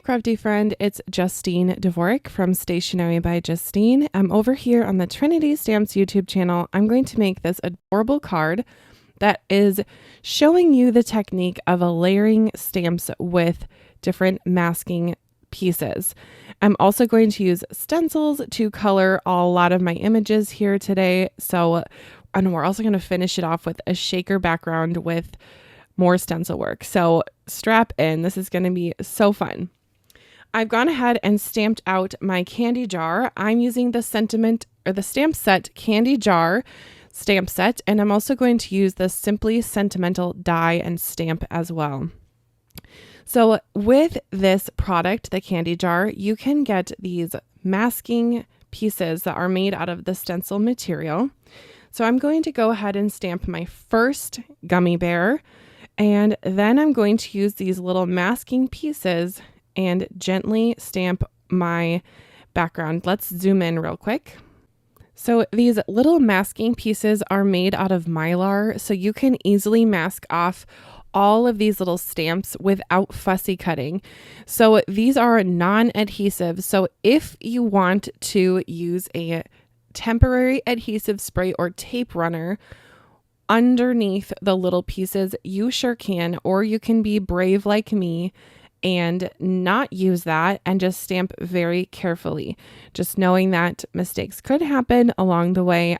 crafty friend, it's Justine Dvorak from Stationery by Justine. I'm over here on the Trinity Stamps YouTube channel. I'm going to make this adorable card that is showing you the technique of layering stamps with different masking pieces. I'm also going to use stencils to color a lot of my images here today. And we're also going to finish it off with a shaker background with more stencil work. So strap in. This is going to be so fun. I've gone ahead and stamped out my candy jar. I'm using the Stamp Set Candy Jar stamp set, and I'm also going to use the Simply Sentimental die and stamp as well. So with this product, the candy jar, you can get these masking pieces that are made out of the stencil material. So I'm going to go ahead and stamp my first gummy bear, and then I'm going to use these little masking pieces and gently stamp my background. Let's zoom in real quick. So these little masking pieces are made out of Mylar, so you can easily mask off all of these little stamps without fussy cutting. So these are non-adhesive. So if you want to use a temporary adhesive spray or tape runner underneath the little pieces, you sure can, or you can be brave like me and not use that and just stamp very carefully. Just knowing that mistakes could happen along the way.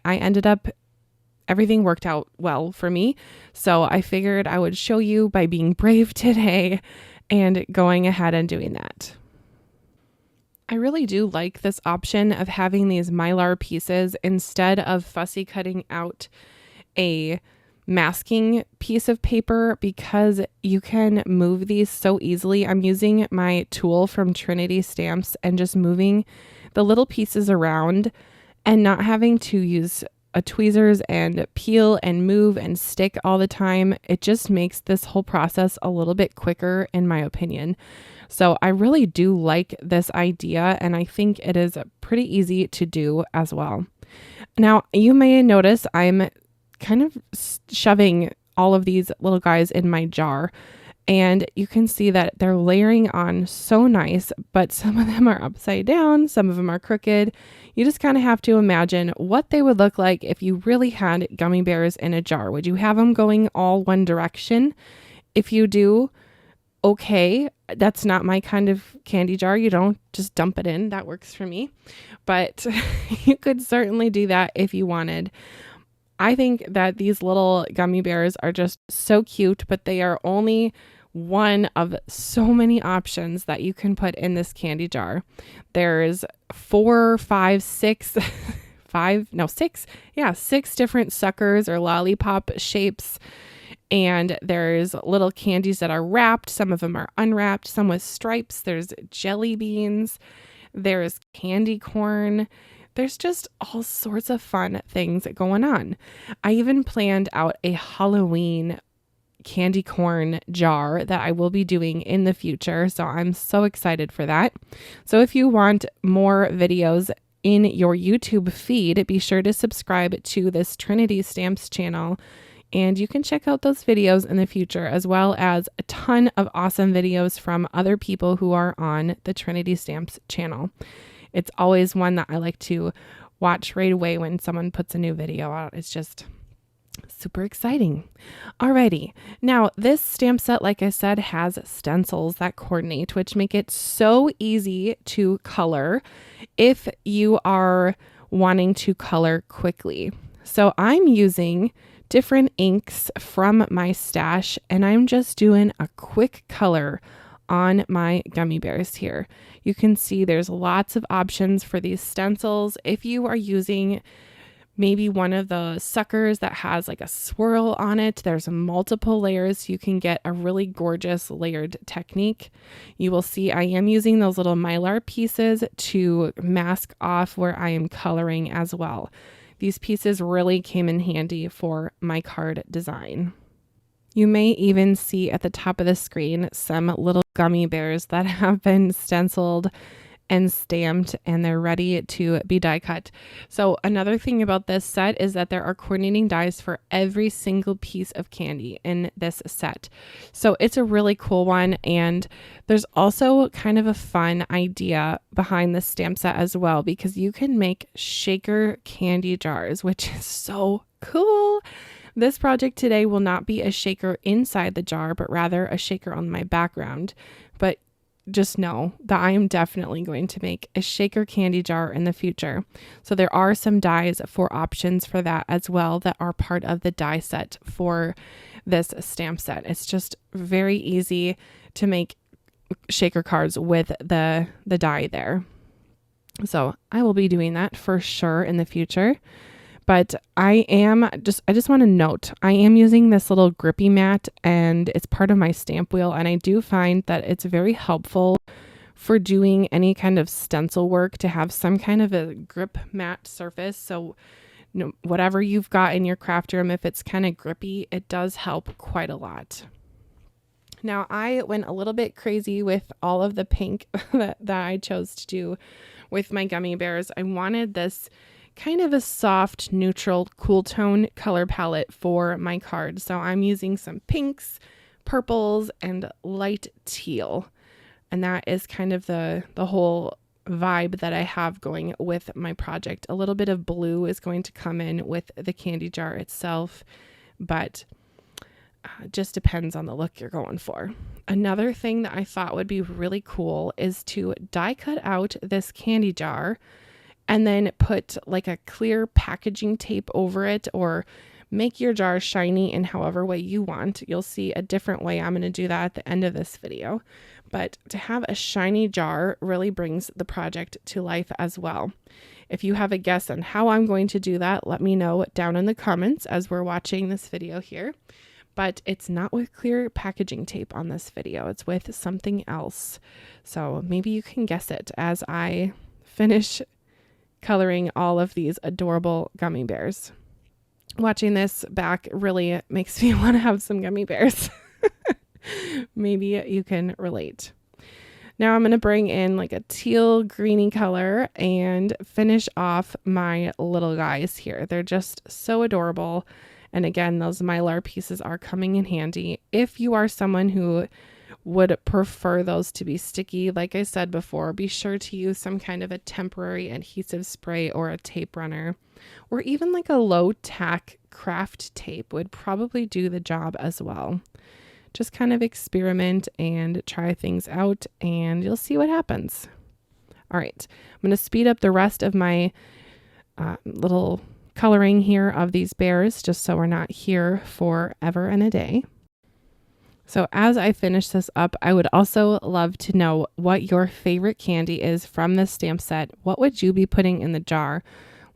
Everything worked out well for me. So I figured I would show you by being brave today and going ahead and doing that. I really do like this option of having these Mylar pieces instead of fussy cutting out a masking piece of paper because you can move these so easily. I'm using my tool from Trinity Stamps and just moving the little pieces around and not having to use a tweezers and peel and move and stick all the time. It just makes this whole process a little bit quicker in my opinion. So I really do like this idea, and I think it is pretty easy to do as well. Now you may notice I'm kind of shoving all of these little guys in my jar, and you can see that they're layering on so nice, but some of them are upside down, some of them are crooked. You just kind of have to imagine what they would look like if you really had gummy bears in a jar. Would you have them going all one direction? If you do, okay, that's not my kind of candy jar. You don't just dump it in. That works for me, but you could certainly do that if you wanted. I think that these little gummy bears are just so cute, but they are only one of so many options that you can put in this candy jar. There's 6 different suckers or lollipop shapes. And there's little candies that are wrapped. Some of them are unwrapped, some with stripes. There's jelly beans. There's candy corn. There's just all sorts of fun things going on. I even planned out a Halloween candy corn jar that I will be doing in the future. So I'm so excited for that. So if you want more videos in your YouTube feed, be sure to subscribe to this Trinity Stamps channel. And you can check out those videos in the future, as well as a ton of awesome videos from other people who are on the Trinity Stamps channel. It's always one that I like to watch right away when someone puts a new video out. It's just super exciting. Alrighty. Now, this stamp set, like I said, has stencils that coordinate, which make it so easy to color if you are wanting to color quickly. So I'm using different inks from my stash, and I'm just doing a quick color on my gummy bears here. You can see there's lots of options for these stencils. If you are using maybe one of the suckers that has like a swirl on it, there's multiple layers. You can get a really gorgeous layered technique. You will see I am using those little Mylar pieces to mask off where I am coloring as well. These pieces really came in handy for my card design. You may even see at the top of the screen some little gummy bears that have been stenciled and stamped, and they're ready to be die cut. So another thing about this set is that there are coordinating dies for every single piece of candy in this set. So it's a really cool one, and there's also kind of a fun idea behind this stamp set as well, because you can make shaker candy jars, which is so cool. This project today will not be a shaker inside the jar, but rather a shaker on my background. But just know that I am definitely going to make a shaker candy jar in the future. So there are some dies for options for that as well that are part of the die set for this stamp set. It's just very easy to make shaker cards with the die there. So I will be doing that for sure in the future. But I just want to note, I am using this little grippy mat, and it's part of my stamp wheel. And I do find that it's very helpful for doing any kind of stencil work to have some kind of a grip mat surface. So whatever you've got in your craft room, if it's kind of grippy, it does help quite a lot. Now, I went a little bit crazy with all of the pink that I chose to do with my gummy bears. I wanted this kind of a soft, neutral, cool tone color palette for my card. So I'm using some pinks, purples, and light teal. And that is kind of the whole vibe that I have going with my project. A little bit of blue is going to come in with the candy jar itself, but just depends on the look you're going for. Another thing that I thought would be really cool is to die cut out this candy jar and then put like a clear packaging tape over it, or make your jar shiny in however way you want. You'll see a different way. I'm going to do that at the end of this video. But to have a shiny jar really brings the project to life as well. If you have a guess on how I'm going to do that, let me know down in the comments as we're watching this video here. But it's not with clear packaging tape on this video. It's with something else. So maybe you can guess it as I finish coloring all of these adorable gummy bears. Watching this back really makes me want to have some gummy bears. Maybe you can relate. Now I'm going to bring in like a teal greeny color and finish off my little guys here. They're just so adorable. And again, those Mylar pieces are coming in handy. If you are someone who would prefer those to be sticky, like I said before, be sure to use some kind of a temporary adhesive spray or a tape runner, or even like a low tack craft tape would probably do the job as well. Just kind of experiment and try things out, and you'll see what happens. All right, I'm going to speed up the rest of my little coloring here of these bears, just so we're not here forever and a day. So as I finish this up, I would also love to know what your favorite candy is from this stamp set. What would you be putting in the jar?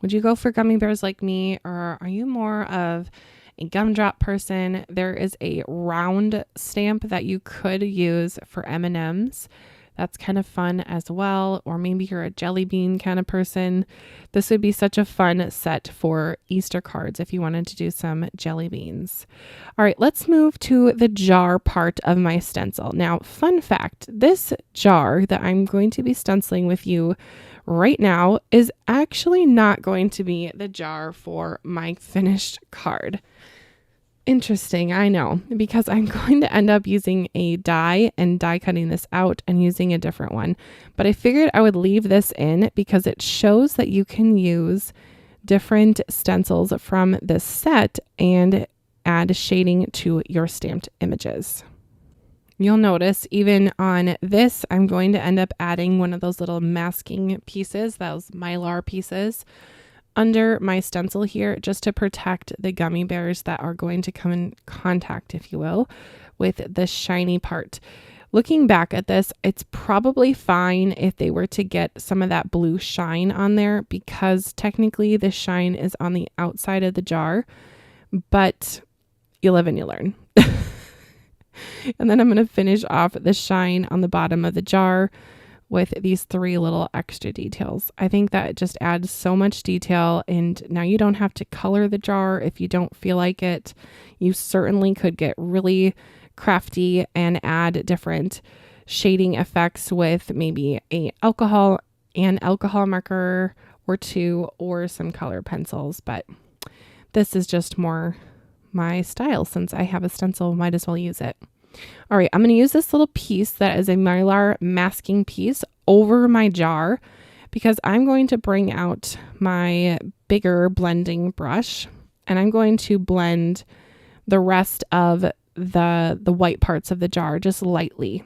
Would you go for gummy bears like me, or are you more of a gumdrop person? There is a round stamp that you could use for M&Ms. That's kind of fun as well. Or maybe you're a jelly bean kind of person. This would be such a fun set for Easter cards if you wanted to do some jelly beans. All right, let's move to the jar part of my stencil. Now, fun fact, this jar that I'm going to be stenciling with you right now is actually not going to be the jar for my finished card. Interesting, I know, because I'm going to end up using a die and die cutting this out and using a different one. But I figured I would leave this in because it shows that you can use different stencils from this set and add shading to your stamped images. You'll notice even on this, I'm going to end up adding one of those little masking pieces, those Mylar pieces, under my stencil here, just to protect the gummy bears that are going to come in contact, if you will, with the shiny part. Looking back at this, it's probably fine if they were to get some of that blue shine on there, because technically the shine is on the outside of the jar, but you live and you learn. And then I'm going to finish off the shine on the bottom of the jar with these 3 little extra details. I think that just adds so much detail, and now you don't have to color the jar if you don't feel like it. You certainly could get really crafty and add different shading effects with maybe an alcohol marker or two, or some color pencils. But this is just more my style. Since I have a stencil, might as well use it. All right, I'm going to use this little piece that is a Mylar masking piece over my jar, because I'm going to bring out my bigger blending brush and I'm going to blend the rest of the white parts of the jar just lightly.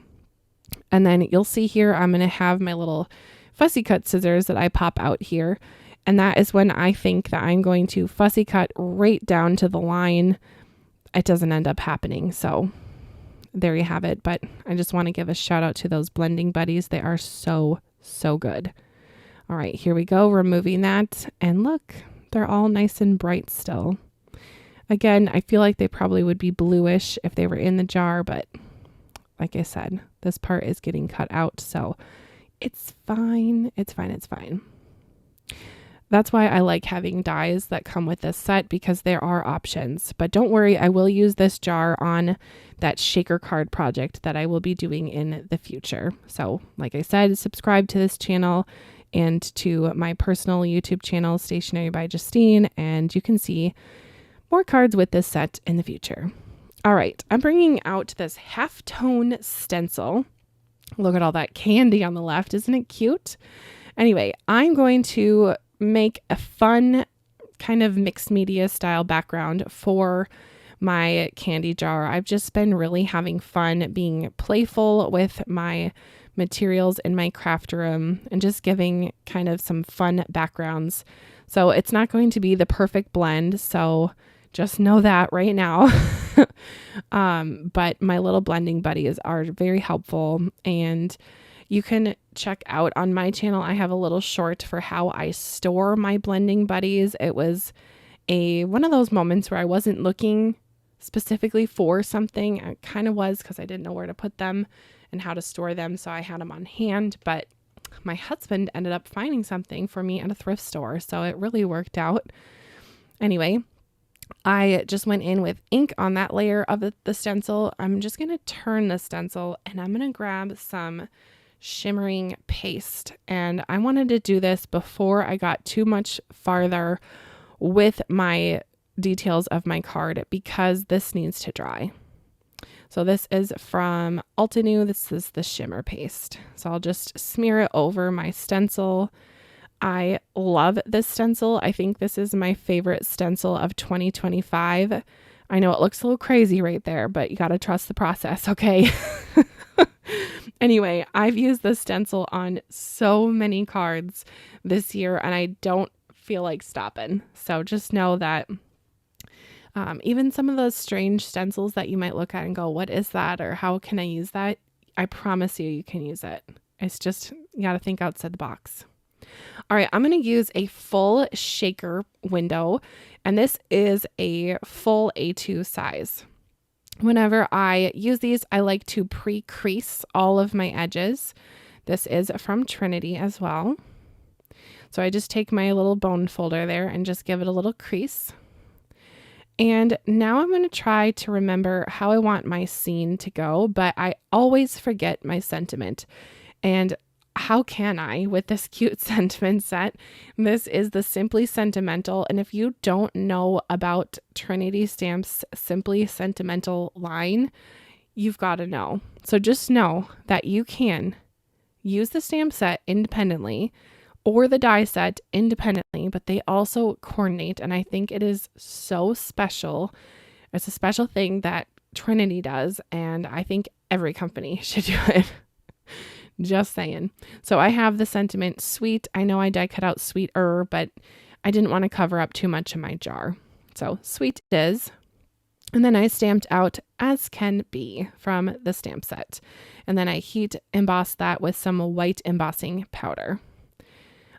And then you'll see here, I'm going to have my little fussy cut scissors that I pop out here. And that is when I think that I'm going to fussy cut right down to the line. It doesn't end up happening. So there you have it. But I just want to give a shout out to those blending buddies. They are so good. All right, here we go. Removing that. And look, they're all nice and bright still. Again, I feel like they probably would be bluish if they were in the jar, but like I said, this part is getting cut out, so it's fine. It's fine. That's why I like having dies that come with this set, because there are options. But don't worry, I will use this jar on that shaker card project that I will be doing in the future. So like I said, subscribe to this channel and to my personal YouTube channel, Stationery by Justine, and you can see more cards with this set in the future. All right, I'm bringing out this halftone stencil. Look at all that candy on the left. Isn't it cute? Anyway, I'm going to make a fun kind of mixed media style background for my candy jar. I've just been really having fun being playful with my materials in my craft room and just giving kind of some fun backgrounds. So it's not going to be the perfect blend, so just know that right now. But my little blending buddies are very helpful, and you can check out on my channel. I have a little short for how I store my blending buddies. It was one of those moments where I wasn't looking specifically for something. I kind of was, because I didn't know where to put them and how to store them. So I had them on hand, but my husband ended up finding something for me at a thrift store. So it really worked out. Anyway, I just went in with ink on that layer of the stencil. I'm just going to turn the stencil and I'm going to grab some shimmering paste. And I wanted to do this before I got too much farther with my details of my card, because this needs to dry. So this is from Altenew. This is the shimmer paste. So I'll just smear it over my stencil. I love this stencil. I think this is my favorite stencil of 2025. I know it looks a little crazy right there, but you got to trust the process, okay? Anyway, I've used this stencil on so many cards this year, and I don't feel like stopping. So just know that even some of those strange stencils that you might look at and go, what is that? Or how can I use that? I promise you can use it. It's just, you got to think outside the box. All right, I'm going to use a full shaker window, and this is a full A2 size. Whenever I use these, I like to pre-crease all of my edges. This is from Trinity as well. So I just take my little bone folder there and just give it a little crease. And now I'm going to try to remember how I want my scene to go, but I always forget my sentiment. And how can I with this cute sentiment set? This is the Simply Sentimental. And if you don't know about Trinity Stamps' Simply Sentimental line, you've got to know. So just know that you can use the stamp set independently or the die set independently, but they also coordinate. And I think it is so special. It's a special thing that Trinity does. And I think every company should do it. Just saying. So I have the sentiment sweet. I know I die cut out sweeter, but I didn't want to cover up too much in my jar. So sweet it is. And then I stamped out As Can Be from the stamp set. And then I heat embossed that with some white embossing powder.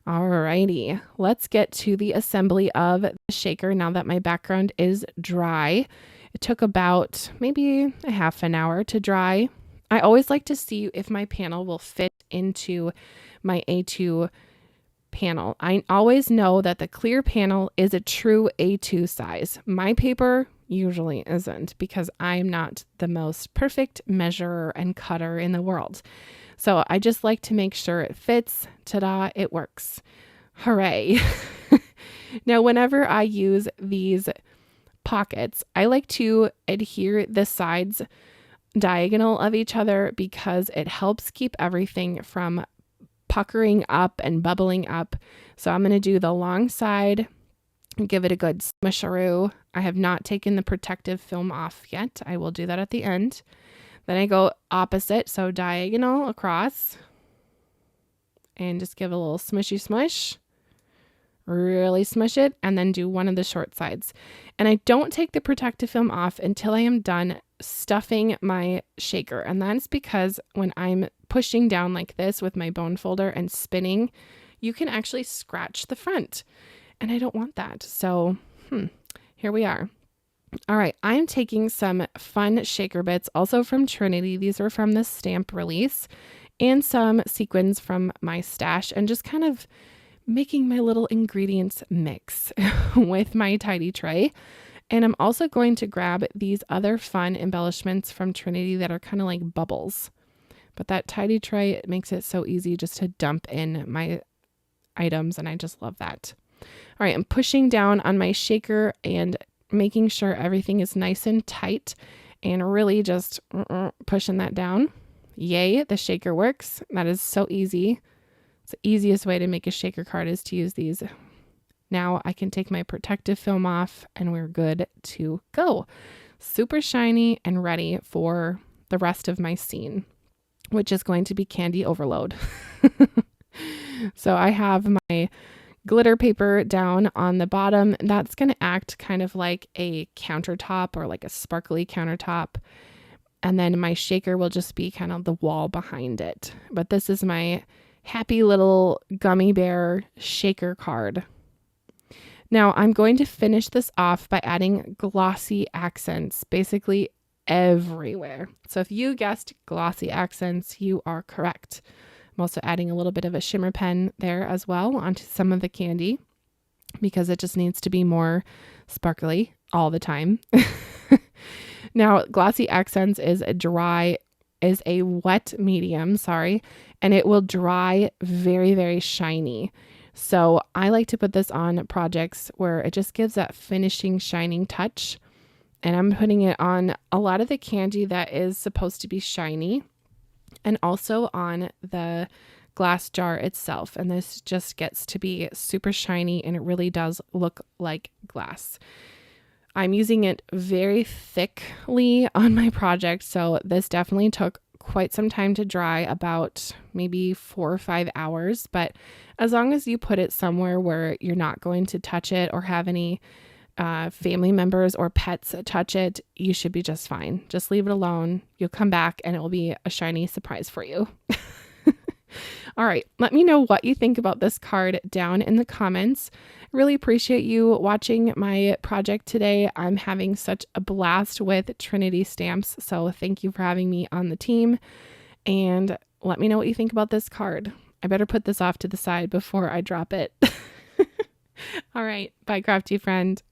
Alrighty, let's get to the assembly of the shaker now that my background is dry. It took about maybe a half an hour to dry. I always like to see if my panel will fit into my A2 panel. I always know that the clear panel is a true A2 size. My paper, usually isn't, because I'm not the most perfect measurer and cutter in the world. So I just like to make sure it fits. Ta-da, it works. Hooray. Now, whenever I use these pockets, I like to adhere the sides diagonal of each other because it helps keep everything from puckering up and bubbling up. So I'm going to do the long side and give it a good smusheroo. I have not taken the protective film off yet. I will do that at the end. Then I go opposite, so diagonal across, and just give a little smushy smush. Really smush it, and then do one of the short sides. And I don't take the protective film off until I am done stuffing my shaker. And that's because when I'm pushing down like this with my bone folder and spinning, you can actually scratch the front. And I don't want that. So here we are. All right, I'm taking some fun shaker bits, also from Trinity. These were from the stamp release, and some sequins from my stash, and just kind of making my little ingredients mix with my tidy tray. And I'm also going to grab these other fun embellishments from Trinity that are kind of like bubbles. But that tidy tray, it makes it so easy just to dump in my items, and I just love that. All right, I'm pushing down on my shaker and making sure everything is nice and tight, and really just pushing that down. Yay, the shaker works. That is so easy. It's the easiest way to make a shaker card is to use these. Now I can take my protective film off and we're good to go. Super shiny and ready for the rest of my scene, which is going to be candy overload. So I have my glitter paper down on the bottom. That's going to act kind of like a countertop or like a sparkly countertop. And then my shaker will just be kind of the wall behind it. But this is my happy little gummy bear shaker card. Now I'm going to finish this off by adding glossy accents basically everywhere. So if you guessed glossy accents, you are correct. I'm also adding a little bit of a shimmer pen there as well onto some of the candy because it just needs to be more sparkly all the time. Now, glossy accents is a wet medium, and it will dry very, very shiny. So I like to put this on projects where it just gives that finishing shining touch. And I'm putting it on a lot of the candy that is supposed to be shiny, and also on the glass jar itself. And this just gets to be super shiny, and it really does look like glass. I'm using it very thickly on my project, so this definitely took quite some time to dry, about maybe 4 or 5 hours. But as long as you put it somewhere where you're not going to touch it or have any family members or pets touch it, you should be just fine. Just leave it alone. You'll come back and it will be a shiny surprise for you. All right, let me know what you think about this card down in the comments. Really appreciate you watching my project today. I'm having such a blast with Trinity stamps, so thank you for having me on the team. And let me know what you think about this card. I better put this off to the side before I drop it. All right, bye, crafty friend.